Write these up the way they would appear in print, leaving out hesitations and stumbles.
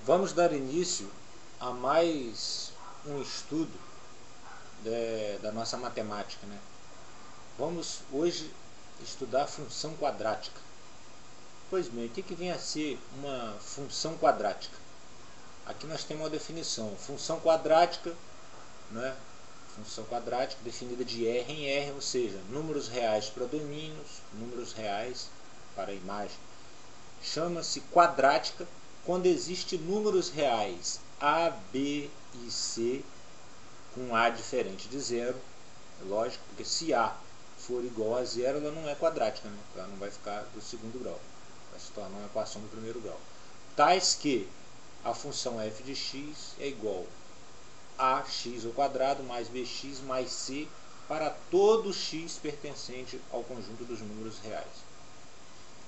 Vamos dar início a mais um estudo da nossa matemática, né? Vamos hoje estudar a função quadrática. Pois bem, o que vem a ser uma função quadrática? Aqui nós temos uma definição: função quadrática, né? Função quadrática definida de R em R, ou seja, números reais para domínios, números reais para a imagem. Chama-se quadrática quando existe números reais A, B e C com A diferente de zero. É lógico, porque se A for igual a zero, ela não é quadrática, né? Ela não vai ficar do segundo grau, vai se tornar uma equação do primeiro grau. Tais que a função f de x é igual a ax ao quadrado mais bx mais c para todo x pertencente ao conjunto dos números reais.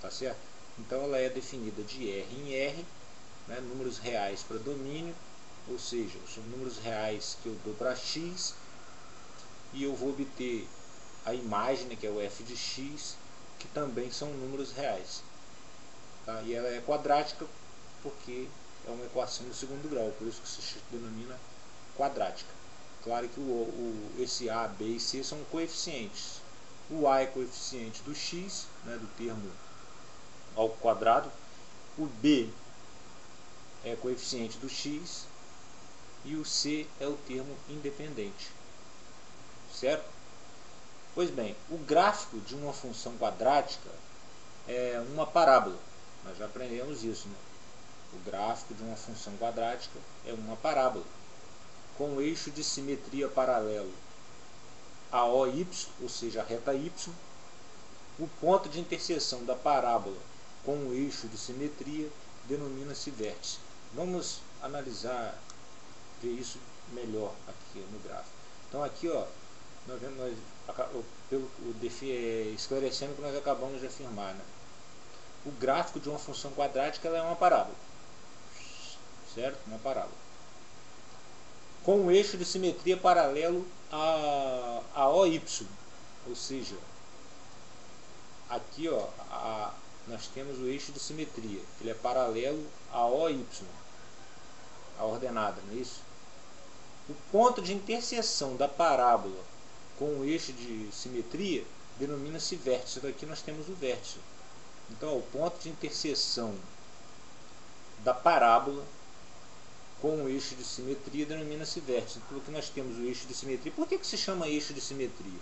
Tá certo? Então ela é definida de R em R, né, números reais para domínio, ou seja, são números reais que eu dou para x e eu vou obter a imagem, né, que é o f de x, que também são números reais. Tá? E ela é quadrática porque é uma equação do segundo grau, por isso que se denomina quadrática. Claro que esse A, B e C são coeficientes. O A é coeficiente do x, né, do termo ao quadrado. O B é coeficiente do x e o C é o termo independente. Certo? Pois bem, o gráfico de uma função quadrática é uma parábola. Nós já aprendemos isso, né? O gráfico de uma função quadrática é uma parábola com o eixo de simetria paralelo a OY, ou seja, a reta Y. O ponto de interseção da parábola com o eixo de simetria denomina-se vértice. Vamos analisar, ver isso melhor aqui no gráfico. Então aqui, ó, esclarecendo o que nós acabamos de afirmar, né? O gráfico de uma função quadrática ela é uma parábola, certo? Uma parábola com o eixo de simetria paralelo a OY, ou seja, aqui, ó, nós temos o eixo de simetria, ele é paralelo a OY, a ordenada, não é isso? O ponto de interseção da parábola com o eixo de simetria denomina-se vértice. Daqui nós temos o vértice. Então, ó, o ponto de interseção da parábola com o eixo de simetria denomina-se vértice. Então aqui nós temos o eixo de simetria. Por que se chama eixo de simetria?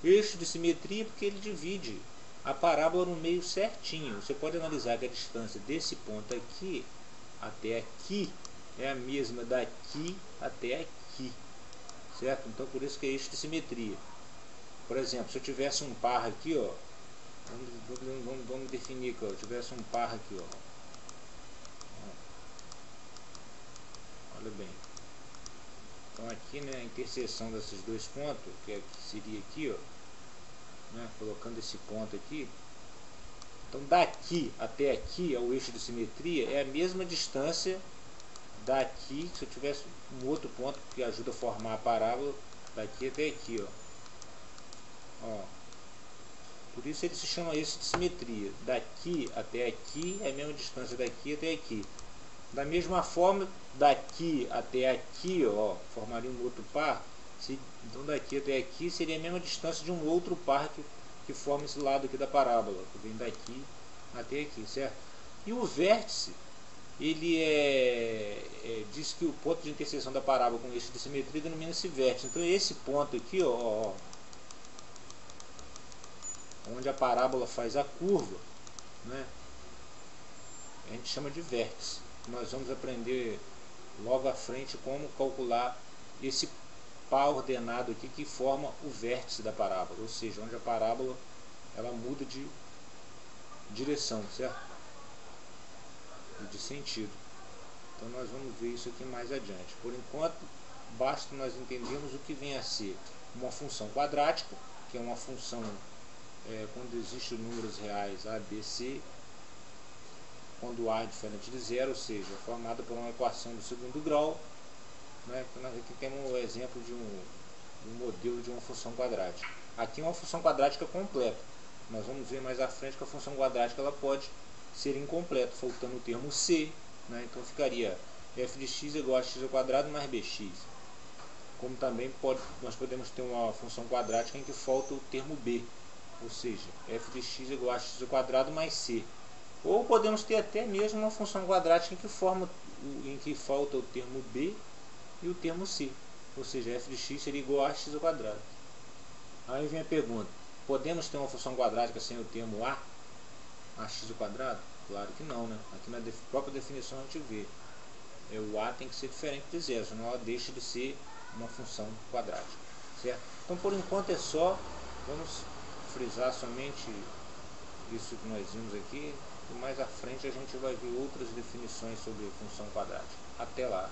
O eixo de simetria porque ele divide a parábola no meio certinho. Você pode analisar que a distância desse ponto aqui até aqui é a mesma daqui até aqui. Certo? Então por isso que é eixo de simetria. Por exemplo, se eu tivesse um par aqui, ó, vamos definir que eu tivesse um par aqui, ó. Olha bem. Então aqui, né, a interseção desses dois pontos, que seria aqui, ó, né, colocando esse ponto aqui. Então daqui até aqui, o eixo de simetria, é a mesma distância daqui, se eu tivesse um outro ponto que ajuda a formar a parábola, daqui até aqui, ó. Por isso ele se chama eixo de simetria. Daqui até aqui é a mesma distância daqui até aqui. Da mesma forma, daqui até aqui, ó, formaria um outro par. Então daqui até aqui seria a mesma distância de um outro par que forma esse lado aqui da parábola, que vem daqui até aqui, certo? E o vértice, ele diz que o ponto de interseção da parábola com o eixo de simetria denomina-se vértice. Então esse ponto aqui, ó, onde a parábola faz a curva, né, a gente chama de vértice. Nós vamos aprender logo à frente como calcular esse par ordenado aqui que forma o vértice da parábola, ou seja, onde a parábola ela muda de direção, certo? E de sentido. Então nós vamos ver isso aqui mais adiante. Por enquanto, basta nós entendermos o que vem a ser uma função quadrática, que é uma função quando existem números reais A, B, C, quando A é diferente de zero, ou seja, formada por uma equação do segundo grau, né? Aqui temos o exemplo de um modelo de uma função quadrática. Aqui é uma função quadrática completa. Nós vamos ver mais à frente que a função quadrática ela pode ser incompleta, faltando o termo C, né? Então ficaria f de x é igual a x ao quadrado mais bx. Como também nós podemos ter uma função quadrática em que falta o termo b, ou seja, f de x é igual a x ao quadrado mais c. Ou podemos ter até mesmo uma função quadrática em que falta o termo b e o termo c, ou seja, f de x seria igual a x ao quadrado. Aí vem a pergunta, podemos ter uma função quadrática sem o termo a x ao quadrado? Claro que não, né? Aqui na própria definição a gente vê, o a tem que ser diferente de zero, senão ela deixa de ser uma função quadrática, certo? Então por enquanto é só, vamos frisar somente isso que nós vimos aqui, e mais à frente a gente vai ver outras definições sobre função quadrática. Até lá!